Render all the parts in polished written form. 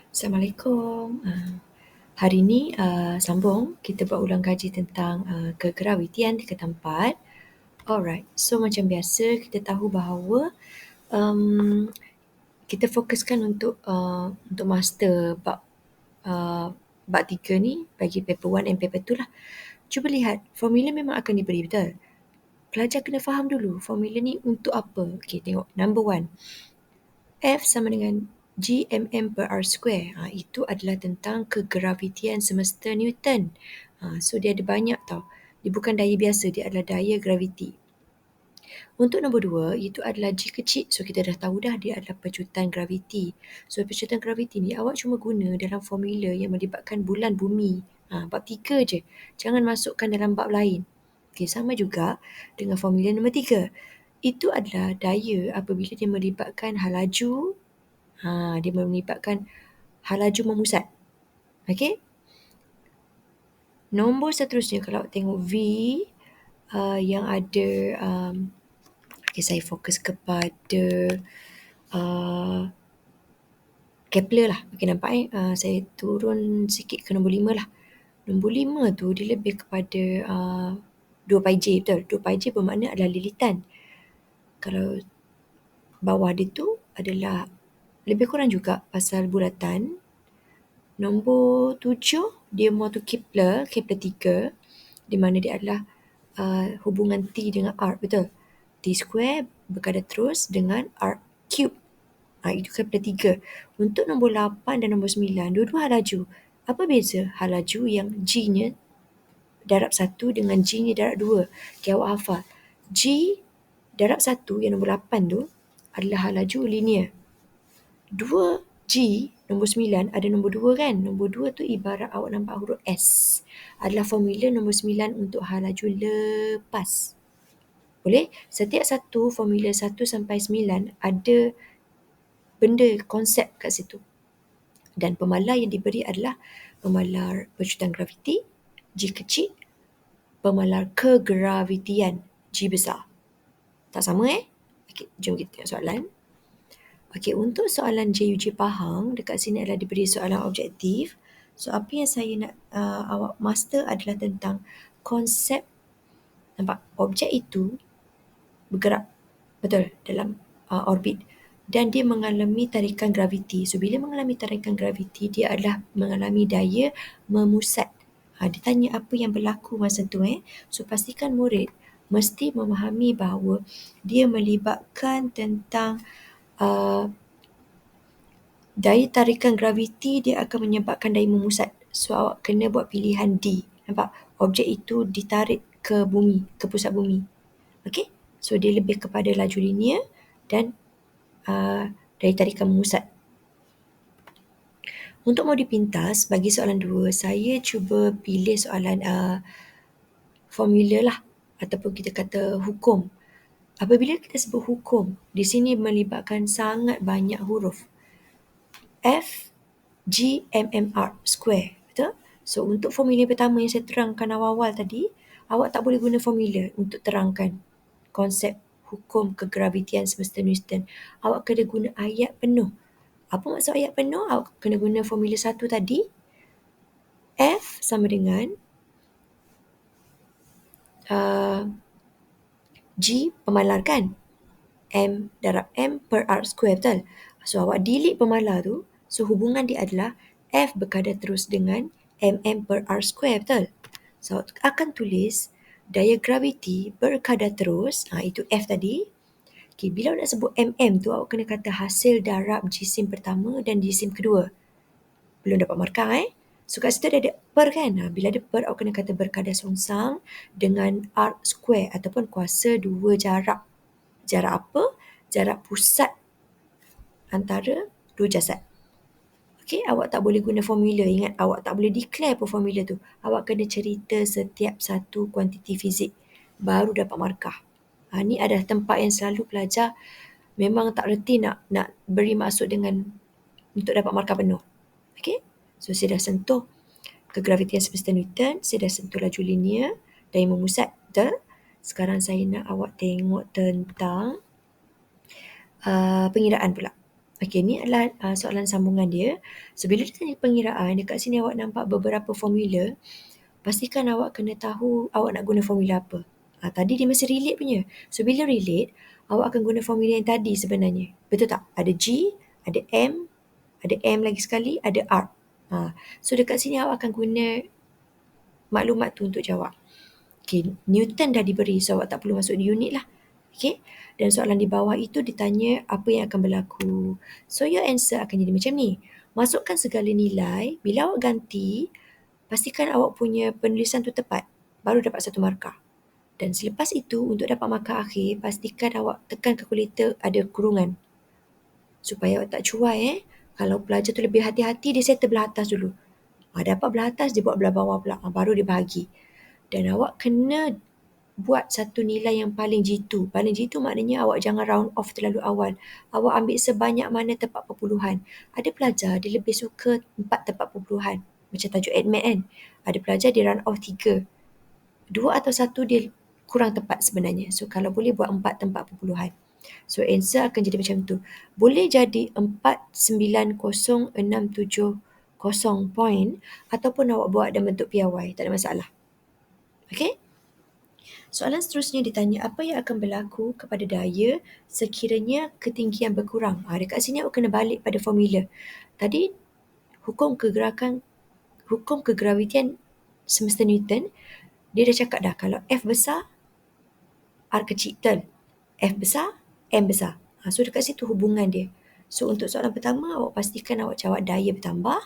Assalamualaikum. Hari ni sambung kita buat ulang kaji tentang kegravitian di ketempat. Alright, so macam biasa kita tahu bahawa um, kita fokuskan untuk master bab 3 ni bagi paper 1 and paper 2 lah. Cuba lihat, formula memang akan diberi, betul? Pelajar kena faham dulu formula ni untuk apa. Okay, tengok number 1. F sama dengan Gmm/r square. Itu adalah tentang kegravitian semesta Newton. So dia ada banyak tau. Dia bukan daya biasa, dia adalah daya graviti. Untuk nombor 2, itu adalah G kecil. So kita dah tahu dah dia adalah pecutan graviti. So pecutan graviti ni awak cuma guna dalam formula yang melibatkan bulan bumi. Bab 3 je. Jangan masukkan dalam bab lain. Okay, sama juga dengan formula nombor 3. Itu adalah daya apabila dia melibatkan hal laju. Dia melibatkan hal laju memusat. Okey. Nombor seterusnya kalau tengok V yang ada saya fokus kepada Kepler lah. Okey, nampak saya turun sikit ke nombor 5 lah. Nombor 5 tu dia lebih kepada 2 pi J, betul? 2 pi J bermakna adalah lilitan. Kalau bawah dia tu adalah lebih kurang juga pasal bulatan. Nombor 7 dia more to Kepler 3, di mana dia adalah hubungan T dengan R, betul? T square berkadar terus dengan R cube. Itu Kepler 3. Untuk nombor 8 dan nombor 9, dua-dua hal laju. Apa beza hal laju yang G-nya darab 1 dengan G-nya darab 2? Okay, awak hafal. G darab 1 yang nombor 8 tu adalah hal laju linear. 2G nombor 9 ada nombor 2 kan? Nombor 2 tu ibarat awak nampak huruf S. Adalah formula nombor 9 untuk hal laju lepas. Boleh? Setiap satu formula 1 sampai 9 ada benda konsep kat situ. Dan pemalar yang diberi adalah pemalar pecutan graviti, G kecil, pemalar kegravitian, G besar. Tak sama Okay, jom kita tengok soalan. Okey, untuk soalan JUJ Pahang, dekat sini adalah diberi soalan objektif. So, apa yang saya nak awak master adalah tentang konsep, nampak, objek itu bergerak, betul, dalam orbit. Dan dia mengalami tarikan graviti. So, bila mengalami tarikan graviti, dia adalah mengalami daya memusat. Dia tanya apa yang berlaku masa tu. So, pastikan murid mesti memahami bahawa dia melibatkan tentang daya tarikan graviti, dia akan menyebabkan daya memusat. So awak kena buat pilihan D. Nampak? Objek itu ditarik ke bumi, ke pusat bumi. Okey? So dia lebih kepada laju linear dan daya tarikan memusat. Untuk modi pintas, bagi soalan 2, saya cuba pilih soalan formula lah, ataupun kita kata hukum. Apabila kita sebut hukum, di sini melibatkan sangat banyak huruf. F Gmmr square, betul? So untuk formula pertama yang saya terangkan awal-awal tadi, awak tak boleh guna formula untuk terangkan konsep hukum kegravitian semesta Newton. Awak kena guna ayat penuh. Apa maksud ayat penuh? Awak kena guna formula 1 tadi. F sama dengan G pemalar kan? M darab M per R square, betul? So awak delete pemalar tu. So hubungan dia adalah F berkadar terus dengan mm per R square, betul? So akan tulis daya graviti berkadar terus, itu F tadi. Okay, bila nak sebut mm tu, awak kena kata hasil darab jisim pertama dan jisim kedua. Belum dapat markah So kat situ ada per kan? Bila ada per, awak kena kata berkadar songsang dengan R square ataupun kuasa 2 jarak. Jarak apa? Jarak pusat antara dua jasad. Okey, awak tak boleh guna formula. Ingat, awak tak boleh declare pun formula tu. Awak kena cerita setiap satu kuantiti fizik. Baru dapat markah. Ni adalah tempat yang selalu pelajar memang tak reti nak beri maksud dengan untuk dapat markah penuh. Okey, so saya dah sentuh kegravitian semesta Newton. Saya dah sentuh laju linear, daya memusat. Betul? Sekarang saya nak awak tengok tentang pengiraan pula. Okey, ni adalah soalan sambungan dia. So, bila ditanya pengiraan, dekat sini awak nampak beberapa formula. Pastikan awak kena tahu awak nak guna formula apa. Tadi dia masih relate punya. So, bila relate, awak akan guna formula yang tadi sebenarnya. Betul tak? Ada G, ada M lagi sekali, ada R. So, dekat sini awak akan guna maklumat tu untuk jawab. Okay, Newton dah diberi, so awak tak perlu masuk di unit lah. Okay, dan soalan di bawah itu ditanya apa yang akan berlaku. So, your answer akan jadi macam ni. Masukkan segala nilai, bila awak ganti, pastikan awak punya penulisan tu tepat, baru dapat 1 markah. Dan selepas itu, untuk dapat markah akhir, pastikan awak tekan kalkulator ada kurungan. Supaya awak tak cuai. Kalau pelajar tu lebih hati-hati, dia settle belah atas dulu. Dapat belah atas, dia buat belah bawah pula. Baru dia bahagi. Dan awak kena buat satu nilai yang paling jitu. Paling jitu maknanya awak jangan round off terlalu awal. Awak ambil sebanyak mana tempat perpuluhan. Ada pelajar dia lebih suka 4 tempat perpuluhan. Macam tajuk ADMAT kan. Ada pelajar dia round off 3. 2 atau 1 dia kurang tepat sebenarnya. So kalau boleh buat 4 tempat perpuluhan. So answer akan jadi macam tu. Boleh jadi 49067 point ataupun awak buat dalam bentuk piawai. Tak ada masalah. Okay? Soalan seterusnya ditanya apa yang akan berlaku kepada daya sekiranya ketinggian berkurang. Dekat sini awak kena balik pada formula. Tadi hukum kegravitian semesta Newton, dia dah cakap dah kalau F besar, R kecil. F besar, M besar. So dekat situ hubungan dia. So untuk soalan pertama awak pastikan awak jawab daya bertambah.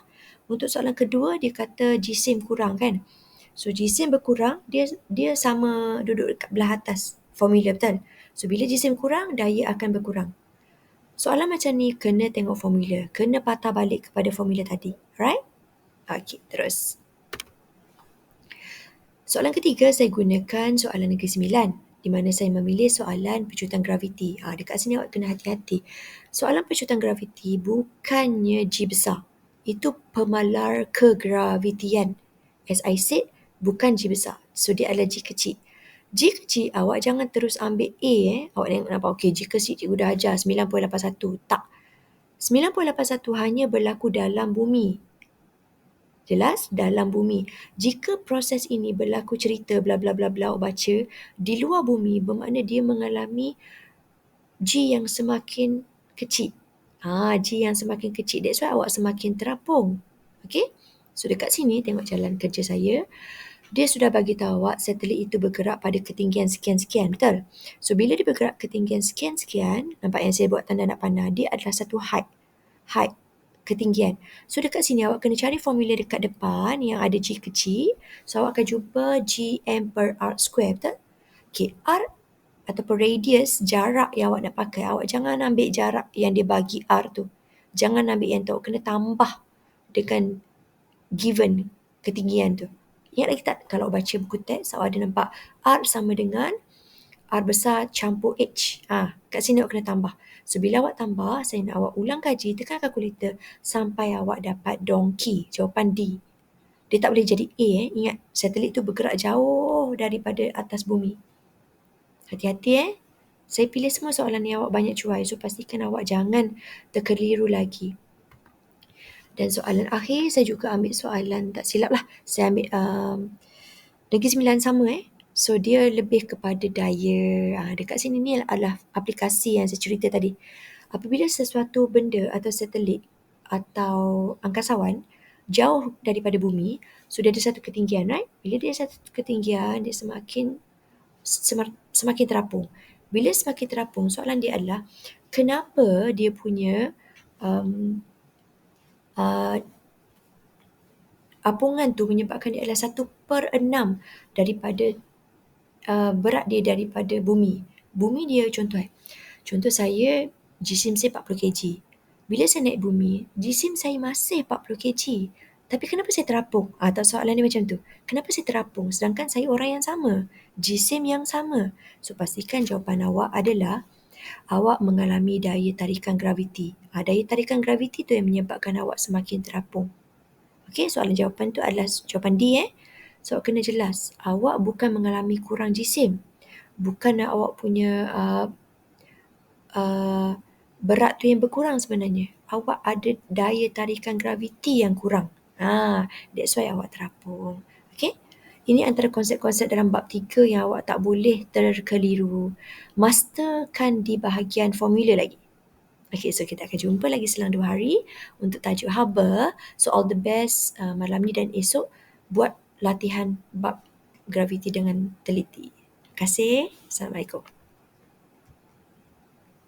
Untuk soalan kedua dia kata jisim kurang kan. So jisim berkurang, dia sama duduk dekat belah atas formula, betul? So bila jisim kurang, daya akan berkurang. Soalan macam ni kena tengok formula, kena patah balik kepada formula tadi. Alright? Okay, terus. Soalan ketiga saya gunakan soalan negeri 9 di mana saya memilih soalan pecutan graviti. Dekat sini awak kena hati-hati. Soalan pecutan graviti bukannya G besar. Itu pemalar kegravitian. As I said, bukan G besar. So dia adalah G kecil. G kecil awak jangan terus ambil A. Awak nampak okey G kecil cikgu dah ajar 9.81. Tak. 9.81 hanya berlaku dalam bumi. Jelas? Dalam bumi. Jika proses ini berlaku cerita bla bla bla bla awak baca di luar bumi bermakna dia mengalami G yang semakin kecil. G yang semakin kecil. That's why awak semakin terapung. Okay? So dekat sini tengok jalan kerja saya. Dia sudah bagi tahu awak satelit itu bergerak pada ketinggian sekian-sekian. Betul? So bila dia bergerak ketinggian sekian-sekian, nampak yang saya buat tanda nak panah, dia adalah satu height. Height. Ketinggian. So dekat sini awak kena cari formula dekat depan yang ada G kecil. So awak akan jumpa GM per R square. Betul? Okay. R ataupun radius, jarak yang awak nak pakai. Awak jangan ambil jarak yang dia bagi R tu. Jangan ambil yang tu. Awak kena tambah dengan given ketinggian tu. Ingat lagi tak kalau baca buku teks awak ada nampak R sama dengan R besar campur H. Kat sini awak kena tambah. So bila awak tambah, saya nak awak ulang kaji, tekan kalkulator sampai awak dapat donkey, jawapan D. Dia tak boleh jadi A. Ingat, satelit tu bergerak jauh daripada atas bumi. Hati-hati Saya pilih semua soalan yang awak banyak cuai. So pastikan awak jangan terkeliru lagi. Dan soalan akhir saya juga ambil soalan tak silap lah. Saya ambil Negeri 9 sama So dia lebih kepada daya. Dekat sini ni adalah aplikasi yang saya cerita tadi. Apabila sesuatu benda atau satelit atau angkasawan jauh daripada bumi, sudah ada satu ketinggian, right? Bila dia satu ketinggian, dia semakin terapung. Bila semakin terapung, soalan dia adalah kenapa dia punya apungan tu menyebabkan dia adalah 1/6 daripada berat dia daripada bumi. Bumi dia contoh saya jisim saya 40 kg. Bila saya naik bumi, jisim saya masih 40 kg. Tapi kenapa saya terapung? Atau soalan dia macam tu. Kenapa saya terapung sedangkan saya orang yang sama, jisim yang sama? So pastikan jawapan awak adalah awak mengalami daya tarikan graviti. Daya tarikan graviti tu yang menyebabkan awak semakin terapung. Okey, soalan jawapan tu adalah jawapan D So awak kena jelas, awak bukan mengalami kurang jisim. Bukan awak punya berat tu yang berkurang sebenarnya. Awak ada daya tarikan graviti yang kurang. That's why awak terapung. Okay? Ini antara konsep-konsep dalam bab 3 yang awak tak boleh terkeliru. Masterkan di bahagian formula lagi. Okay, so kita akan jumpa lagi selang 2 hari untuk tajuk haba. So all the best malam ni dan esok buat latihan bab graviti dengan teliti. Terima kasih. Assalamualaikum.